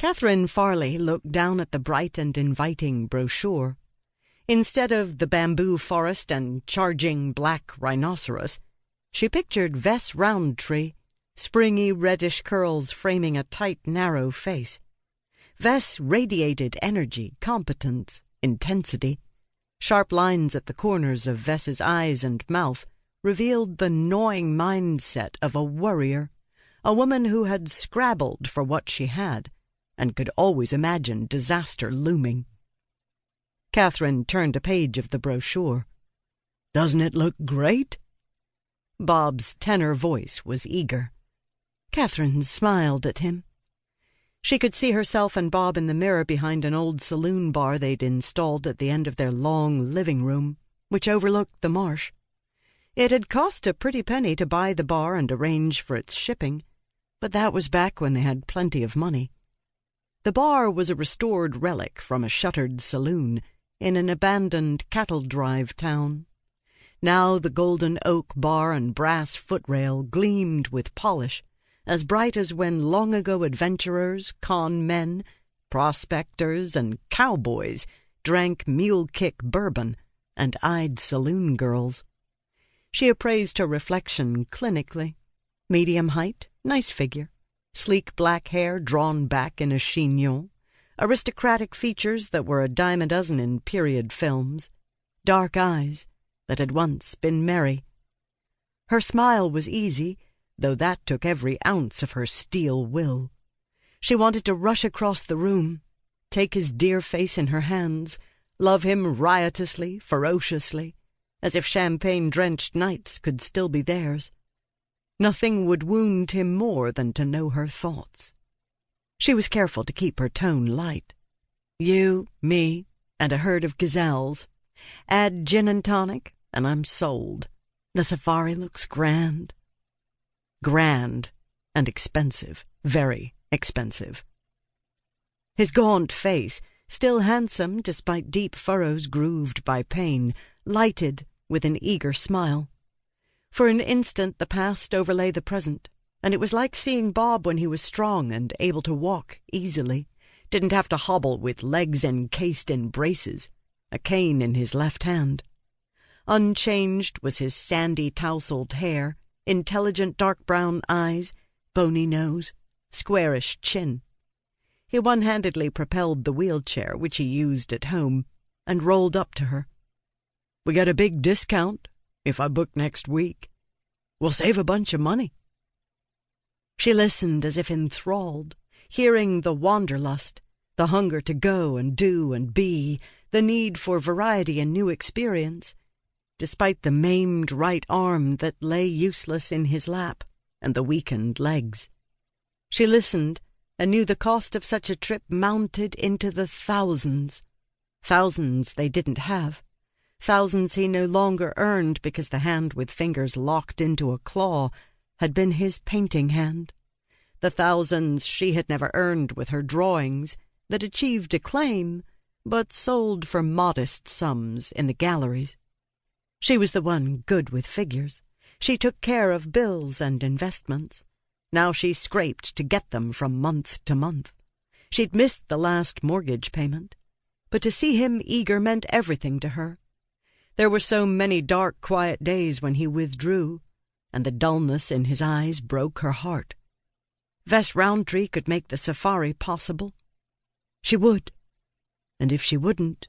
Catherine Farley looked down at the bright and inviting brochure. Instead of the bamboo forest and charging black rhinoceros, she pictured Ves Roundtree, springy reddish curls framing a tight, narrow face. Ves radiated energy, competence, intensity. Sharp lines at the corners of Ves's eyes and mouth revealed the gnawing mindset of a warrior, a woman who had scrabbled for what she had and could always imagine disaster looming. Catherine turned a page of the brochure. "Doesn't it look great?" Bob's tenor voice was eager. Catherine smiled at him. She could see herself and Bob in the mirror behind an old saloon bar they'd installed at the end of their long living room, which overlooked the marsh. It had cost a pretty penny to buy the bar and arrange for its shipping, but that was back when they had plenty of money. The bar was a restored relic from a shuttered saloon in an abandoned cattle drive town. Now the golden oak bar and brass footrail gleamed with polish, as bright as when long-ago adventurers, con men, prospectors, and cowboys drank mule-kick bourbon and eyed saloon girls. She appraised her reflection clinically. Medium height, nice figure, sleek black hair drawn back in a chignon, aristocratic features that were a dime a dozen in period films, dark eyes that had once been merry. Her smile was easy, though that took every ounce of her steel will. She wanted to rush across the room, take his dear face in her hands, love him riotously, ferociously, as if champagne-drenched nights could still be theirs. Nothing would wound him more than to know her thoughts. She was careful to keep her tone light. You, me, and a herd of gazelles. Add gin and tonic, and I'm sold. The safari looks grand. Grand and expensive, very expensive. His gaunt face, still handsome despite deep furrows grooved by pain, lighted with an eager smile. For an instant the past overlay the present, and it was like seeing Bob when he was strong and able to walk easily, didn't have to hobble with legs encased in braces, a cane in his left hand. Unchanged was his sandy tousled hair, intelligent dark brown eyes, bony nose, squarish chin. He one-handedly propelled the wheelchair, which he used at home, and rolled up to her. "We get a big discount if I book next week. We'll save a bunch of money." She listened as if enthralled, hearing the wanderlust, the hunger to go and do and be, the need for variety and new experience, despite the maimed right arm that lay useless in his lap and the weakened legs. She listened and knew the cost of such a trip mounted into the thousands. Thousands they didn't have. Thousands he no longer earned because the hand with fingers locked into a claw had been his painting hand. The thousands she had never earned with her drawings that achieved acclaim, but sold for modest sums in the galleries. She was the one good with figures. She took care of bills and investments. Now she scraped to get them from month to month. She'd missed the last mortgage payment, but to see him eager meant everything to her. There were so many dark, quiet days when he withdrew, and the dullness in his eyes broke her heart. Ves Roundtree could make the safari possible. She would, and if she wouldn't,